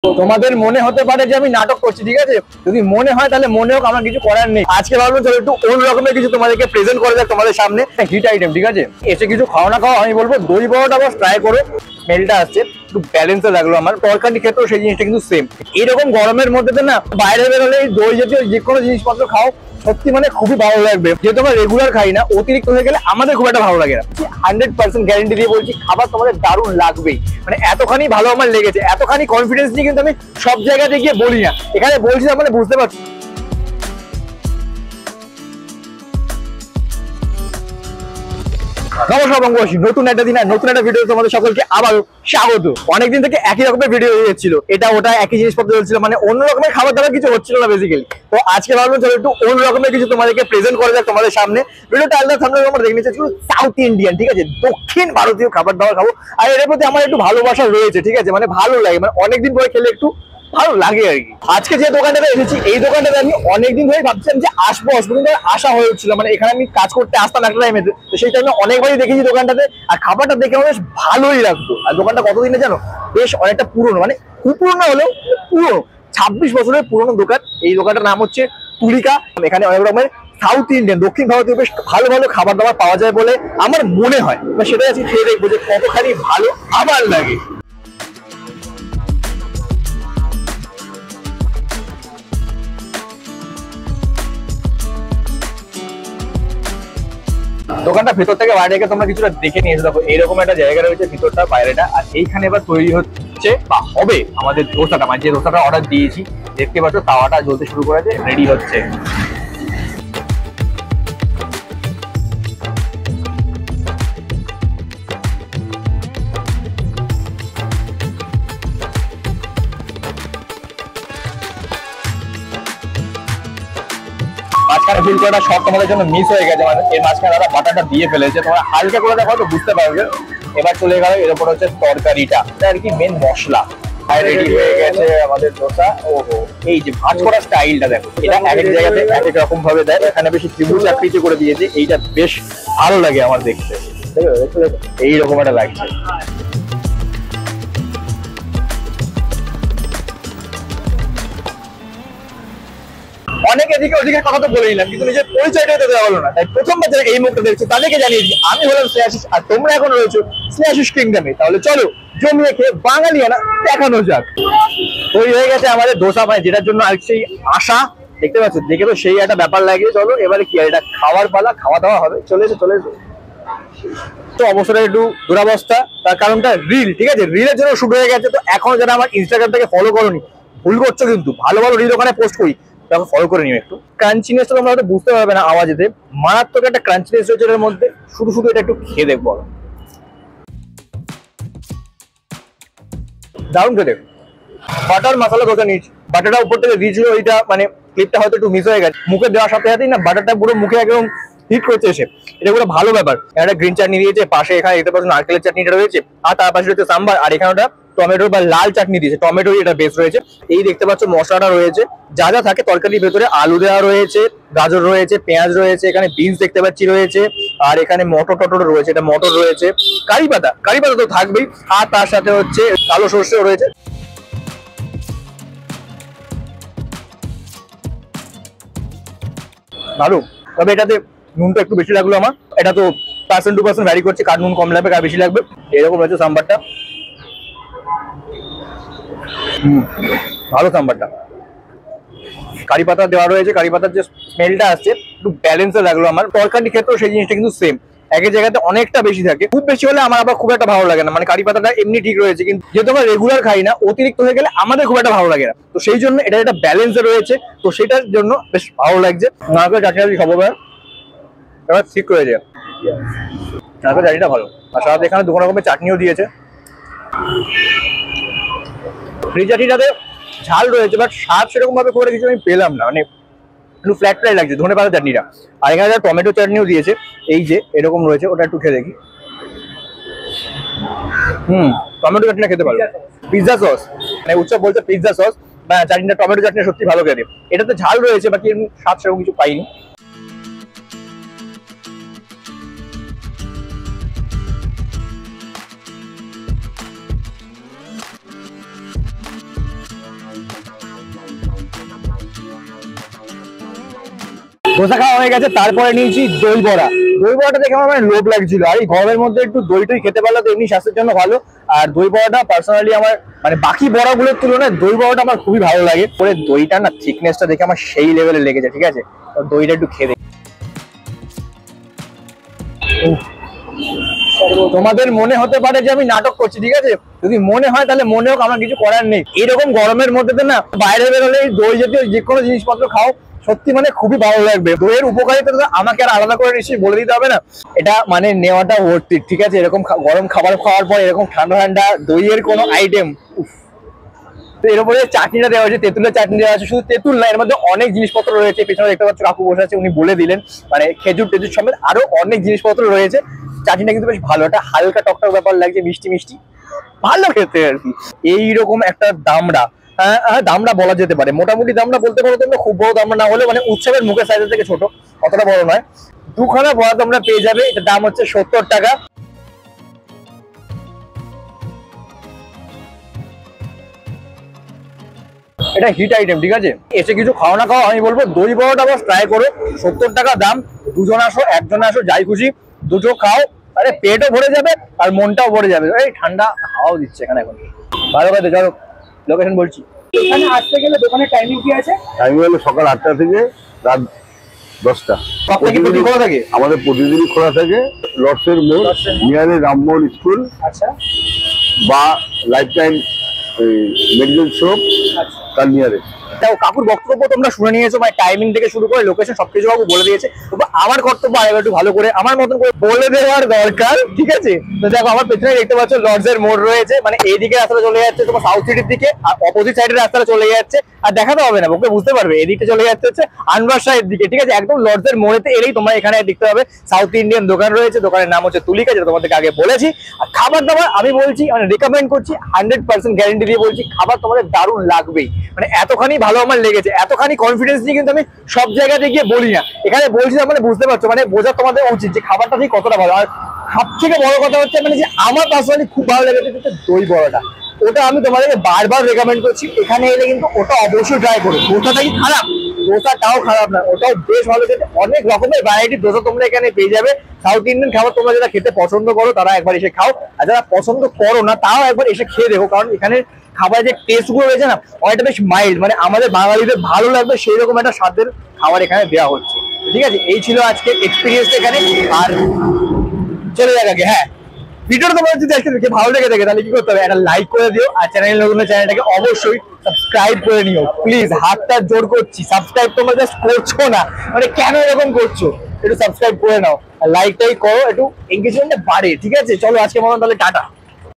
তোমাদের মনে হতে পারে যে আমি নাটক করছি, ঠিক আছে? যদি মনে হয় তাহলে মনে হোক, আমার কিছু করার নেই। আজকে ভাবলাম চলো একটু অন্য রকমের কিছু তোমাদেরকে প্রেজেন্ট করা যাক তোমাদের সামনে। হিট আইটেম, ঠিক আছে? এসে কিছু খাও না খাও, আমি বলবো দই বড়াটা আবার ট্রাই করো। স্মেলটা আসছে, একটু ব্যালেন্সে লাগলো আমার। তরকারি ক্ষেত্রেও সেই জিনিসটা কিন্তু সেম। এইরকম গরমের মধ্যে না বাইরে বেরোলে দই জাতীয় যে কোনো জিনিসপত্র খাও, সত্যি মানে খুবই ভালো লাগবে। যেহেতু আমরা রেগুলার খাই না, অতিরিক্ত হয়ে গেলে আমাদের খুব একটা ভালো লাগে না। 100% গ্যারেন্টি দিয়ে বলছি, খাবার তোমাদের দারুণ লাগবেই। মানে এতখানি ভালো আমার লেগেছে, এতখানি কনফিডেন্স নিয়ে কিন্তু আমি সব জায়গাতে গিয়ে বলি না, এখানে বলছি না, মানে বুঝতে পারছি। নমস্কার বঙ্গবাসী, নতুন একটা দিন আর নতুন একটা ভিডিও তোমাদের সকলকে আবার স্বাগত। অনেকদিন থেকে একই রকমের ভিডিও হয়ে যাচ্ছিল, এটা ওটা একই জিনিসপত্র হচ্ছিল, মানে অন্য রকমের খাবার দাবার কিছু হচ্ছিল না বেসিক্যালি। তো আজকে ভাবলাম চলো একটু অন্য রকমের কিছু তোমাদেরকে প্রেজেন্ট করা যাক তোমাদের সামনে। ভিডিওটা আলাদা সামনে আমরা দেখে নিচ্ছি সাউথ ইন্ডিয়ান, ঠিক আছে? দক্ষিণ ভারতীয় খাবার দাবার খাবো। আর এর প্রতি আমার একটু ভালোবাসা রয়েছে, ঠিক আছে? মানে ভালো লাগে, মানে অনেকদিন পরে খেলে একটু ভালো লাগে আর কি। আজকে যে দোকানটাতে এসেছি, এই দোকানটাতে আমি অনেকদিন ধরে ভাবছিলাম যে আসবো কিন্তু আসা হয়ে উঠছিল। মানে এখানে আমি কাজ করতে আসতাম একটা টাইমে, তো সেই টাইমে অনেকবারই দেখেছি দোকানটাতে, আর খাবারটা দেখে আমার বেশ ভালোই লাগতো। আর দোকানটা কতদিনে জানো, বেশ অনেকটা পুরনো, মানে খুব পুরনো হলেও পুরনো, 26 বছরের পুরনো দোকান। এই দোকানটার নাম হচ্ছে তুলিকা। এখানে অনেক রকমের সাউথ ইন্ডিয়ান, দক্ষিণ ভারতীয় বেশ ভালো ভালো খাবার দাবার পাওয়া যায় বলে আমার মনে হয়। সেটাই আজকে খেয়ে দেখবো যে কতখানি ভালো আমার লাগে। দোকানটা ভেতর থেকে বাইরে থেকে তোমরা কিছুটা দেখে নিয়েছো। দেখো এইরকম একটা জায়গা রয়েছে, ভিতরটা বাইরেটা। আর এইখানে এবার তৈরি হচ্ছে বা হবে আমাদের ধোসাটা, মানে যে ধোসাটা অর্ডার দিয়েছি। দেখতে পাচ্ছ তাওয়াটা জ্বলতে শুরু করেছে, রেডি হচ্ছে। মাঝখানে ফিল করাটা সব তোমাদের জন্য মিস হয়ে গেছে, মানে এর মাঝখানে তারা বাটারটা দিয়ে ফেলেছে। তোমরা হালকা করে দেখো তো বুঝতে পারবে। এবার চলে গেল এর উপর হচ্ছে তরকারিটা, এটা আর কি মেন মশলা। রেডি হয়ে গেছে আমাদের ধোসা। ওহো, এই যে ভাঁজ করা স্টাইলটা দেখো, এটা এক এক জায়গাতে এক এক রকম ভাবে দেয়। এখানে বেশি ত্রিভুজ আকৃতি করে দিয়েছে, এইটা বেশ ভালো লাগে আমার দেখতে। এইরকম একটা লাগছে। অনেক এদিকে ওদিকে কথা তো বলে নিলাম, কিন্তু নিজের পরিচয়টা তো দেওয়া হলো না। তাই প্রথমবার যারা এই মুখটা দেখছো তাদেরকে জানিয়ে দিই, আমি হলাম শ্রেয়াশিস, আর তোমরা এখন রয়েছো শ্রেয়াশিস কিংডমে। তাহলে চলো জমিয়ে খেয়ে বাঙালিয়ানা দেখানো যাক। তৈরি হয়ে গেছে আমাদের ধোসা, মানে যেটার জন্য আর সেই আশা। দেখতে পাচ্ছ, দেখে তো সেই একটা ব্যাপার লাগে। চলো এবারে কি, এটা খাওয়ার পালা, খাওয়া দাওয়া হবে। চলে এসো চলে এসো। তো অবসরে একটু দুরাবস্থা, তার কারণটা রিল, ঠিক আছে? রিলের জন্য শুরু হয়ে গেছে। তো এখনো যারা আমার ইনস্টাগ্রাম থেকে ফলো করোনি, ভুল করছো কিন্তু। ভালো ভালো রিল ওখানে পোস্ট করি, তাকে ফলো করে নিও একটু। ক্রাঞ্চিনেসটা তোমরা হয়তো বুঝতে পারবে না আওয়াজেতে, মারাত্মক একটা ক্রাঞ্চিনেস রয়েছে এর মধ্যে। শুধু শুধু এটা একটু খেয়ে দেখবো, দারুণ খেতে। বাটার মশলা ধোসা নিয়েছি, বাটারটা উপর থেকে দিয়েছিল, ওইটা মানে ক্লিপটা হয়তো একটু মিস হয়ে গেছে। মুখে দেওয়ার সাথে সাথেই না বাটারটা পুরো মুখে একদম হিট করছে এসে, এটা পুরো ভালো ব্যাপার। একটা গ্রিন চাটনি দিয়েছে পাশে, এখানে দেখতে পাচ্ছ নারকেলের চাটনিটা রয়েছে, আর তার পাশে রয়েছে সাম্বার, আর এখানে ওটা টমেটো বা লাল চাটনি দিয়েছে, টমেটো এটা বেস রয়েছে। এই দেখতে পাচ্ছ মশলাটা রয়েছে, যা যা থাকে তরকারির ভেতরে। আলু দেওয়া রয়েছে, গাজর রয়েছে, পেঁয়াজ রয়েছে, এখানে বিনস দেখতে পাচ্ছি রয়েছে, আর এখানে মটর টটর রয়েছে, এটা মটর রয়েছে, কারি পাতা তো থাকবেই, আর তার সাথে হচ্ছে কালো সর্ষেও রয়েছে। ভালো, তবে এটাতে নুনটা একটু বেশি লাগলো আমার। এটা তো 1% ভ্যারি করছে, কার নুন কম লাগবে কার বেশি লাগবে। এরকম রয়েছে সাম্বারটা। ভালো সাম্বারটা, কারি পাতা দেওয়া রয়েছে, কারি পাতার যে স্মেলটা আসছে একটু ব্যালেন্সে লাগলো আমার। তরকারির ক্ষেত্রেও সেই জিনিসটা কিন্তু সেম, এক এক জায়গাতে অনেকটা বেশি থাকে। খুব বেশি হলে আমার আবার খুব একটা ভালো লাগে না, মানে কারি পাতাটা এমনি ঠিক রয়েছে, কিন্তু যেহেতু আমরা রেগুলার খাই না, অতিরিক্ত হয়ে গেলে আমাদের খুব একটা ভালো লাগে না। তো সেই জন্য এটা একটা ব্যালেন্সে রয়েছে, তো সেটার জন্য বেশ ভালো লাগছে। নারকেল চাটনি খাবো এবার ঠিক রয়েছে, নারকেল চাটনিটা ভালো। আর সাথে এখানে দু রকমের চাটনিও দিয়েছে। ফ্রি চাটনিটাতে ঝাল রয়েছে, বাট স্বাদ সেরকম ভাবে করে কিছু আমি পেলাম না, মানে একটু ফ্ল্যাট ফ্ল্যাট লাগছে ধনে পাতা চাটনিটা। আর এখানে টমেটো চাটনিও দিয়েছে, এই যে এরকম রয়েছে, ওটা একটু খেয়ে দেখি। টমেটো চাটনিটা খেতে পারো। পিৎজা সস, মানে উৎসব বলছে পিৎজা সস বা চাটনিটা, টমেটো চাটনি সত্যি ভালো খেতে। এটাতে ঝাল রয়েছে, বাকি স্বাদ সেরকম কিছু পাইনি। ধোসা খাওয়া হয়ে গেছে, তারপরে নিয়েছি দই বড়া। দই বড়াটা দেখে আমার মানে লোভ লাগছিল, আর এই গরমের মধ্যে একটু দই টই খেতে পারলে তো এমনি স্বাস্থ্যের জন্য ভালো। আর দই বড়াটা পার্সোনালি আমার মানে বাকি বড়াগুলোর তুলনায় দই বড়াটা আমার খুবই ভালো লাগে। পরে দইটা না থিকনেসটা দেখে আমার সেই লেভেলে লেগেছে, ঠিক আছে? তো দইটা একটু খেয়ে দেখি। তোমাদের মনে হতে পারে যে আমি নাটক করছি, ঠিক আছে? যদি মনে হয় তাহলে মনে হোক, আমার কিছু করার নেই। এরকম গরমের মধ্যে তো না বাইরে বেরোলে দই জাতীয় যে কোনো জিনিসপত্র খাও, সত্যি মানে খুবই ভালো লাগবে। দইয়ের উপকারিতা আমাকে আর আলাদা করে নিশ্চয়ই বলে দিতে হবে না, এটা মানে নেওয়াটা ভর্তি, ঠিক আছে? এরকম গরম খাবার খাওয়ার পর এরকম ঠান্ডা ঠান্ডা দইয়ের কোনো আইটেম। তো এর উপরে চাটনিটা দেওয়া হয়েছে, তেঁতুলের চাটনি দেওয়া আছে। শুধু তেঁতুল না, এর মধ্যে অনেক জিনিসপত্র রয়েছে। পেছনে দেখতে পাচ্ছ কাকু বসে আছে, উনি বলে দিলেন মানে খেজুর টেজুর সমেত আরো অনেক জিনিসপত্র রয়েছে। চাটনিটা কিন্তু বেশ ভালো, একটা হালকা টকটক ব্যাপার লাগছে, মিষ্টি মিষ্টি, ভালো খেতে আর কি। এইরকম একটা দামড়া, দামড়া বলা যেতে পারে, মোটামুটি দামড়া বলতে পারো তোমরা, খুব বড় দামড়া না হলে মানে উৎসবের মুখের সাইজের থেকে ছোট, অতটা বড় নয়। দুখানা বড়া তোমরা পেয়ে যাবে, এটার দাম হচ্ছে 70 টাকা। এটা হিট আইটেম, ঠিক আছে? এসে কিছু খাও না খাও, আমি বলবো দই বড়াটা বাস ট্রাই করো। 70 টাকা দাম, দুজন আসো একজন আসো যাই খুশি, দুটো খাও, আরে পেটও ভরে যাবে আর মনটাও ভরে যাবে। এই ঠান্ডা হাওয়াও দিচ্ছে এখানে এখন, ভালো কথা। চলো লোকেশন বলছি। এখানে আসতে গেলে দোকানের টাইমিং কি আছে? টাইম হলো সকাল 8টা থেকে রাত 10টা। সপ্তাহে কি প্রতিদিন খোলা থাকে? আমাদের প্রতিদিনই খোলা থাকে। লর্ডসের মোড়, নিয়ারে রামমোহন স্কুল আচ্ছা বা লাইফ টাইম মেডিকেল শপ, তার নিয়ারে। কাকুর বক্তব্য তোমরা শুনে নিয়েছো, মানে টাইমিং থেকে শুরু করে লোকেশন সবকিছু কাকু বলে দিয়েছে। তবে আমার কর্তব্য আরেকবার একটু ভালো করে আমার মতন করে বলে দেওয়ার দরকার, ঠিক আছে? তো দেখো আমার পেছনে দেখতে পাচ্ছ লর্ডসের মোড় রয়েছে, মানে এইদিকে রাস্তাটা চলে যাচ্ছে তোমার সাউথ সিটির দিকে, আর অপোজিট সাইডের রাস্তাটা চলে যাচ্ছে, আর দেখাতে হবে না, ওকে বুঝতে পারবে, এদিকে চলে যাচ্ছে হচ্ছে আনবার সাইড দিকে, ঠিক আছে? একদম লর্ডসের মোড়েতে এলেই তোমরা এখানে দেখতে পাবে সাউথ ইন্ডিয়ান দোকান রয়েছে। দোকানের নাম হচ্ছে তুলিকা, যেটা তোমাদেরকে আগে বলেছি। আর খাবার দাবার আমি বলছি মানে রেকমেন্ড করছি, 100% গ্যারেন্টি দিয়ে বলছি, খাবার তোমাদের দারুণ লাগবেই। মানে এতখানি ভালো আমার লেগেছে, এতখানি কনফিডেন্স নিয়ে কিন্তু আমি সব জায়গাতে গিয়ে বলি না, এখানে বলছি না, মানে বুঝতে পারছো, মানে বোঝা তোমাদের উচিত যে খাবারটা ঠিক কতটা ভালো। আর সব থেকে বড় কথা হচ্ছে মানে যে আমার পার্সোনালি খুব ভালো লেগেছে হচ্ছে দই বড়াটা, ওটা আমি তোমাদেরকে বারবার রেকমেন্ড করছি। এখানে এলে কিন্তু ওটা অবশ্যই ট্রাই করো। দোসাটা কি খারাপ? দোসাটাও খারাপ না, ওটাও বেশ ভালো খেতে। অনেক রকমের ভ্যারাইটি দোসা তোমরা এখানে পেয়ে যাবে। সাউথ ইন্ডিয়ান খাবার তোমরা যারা খেতে পছন্দ করো তারা একবার এসে খাও, আর যারা পছন্দ করো না তাও একবার এসে খেয়ে দেখো, কারণ এখানে খাবার যে টেস্ট গুলো রয়েছে না অনেকটা বেশ মাইল্ড, মানে আমাদের বাঙালিদের ভালো লাগবে সেই রকম একটা স্বাদের খাবার এখানে দেওয়া হচ্ছে, ঠিক আছে? এই ছিল আজকে এক্সপিরিয়েন্স এখানে। আর চলে যাক আগে, হ্যাঁ, ভিডিওটা তোমার যদি আজকে দেখে ভালো লেগে থাকে তাহলে কি করতে হবে, একটা লাইক করে দিও, আর চ্যানেল নতুন চ্যানেলটাকে অবশ্যই সাবস্ক্রাইব করে নিও প্লিজ। হাতটা জোর করছি, সাবস্ক্রাইব তোমরা জাস্ট করছো না, মানে কেন এরকম করছো? একটু সাবস্ক্রাইব করে নাও, আর লাইকটাই করো, একটু এনগেজমেন্টটা বাড়ে, ঠিক আছে? চলো আজকে মতন তাহলে টাটা।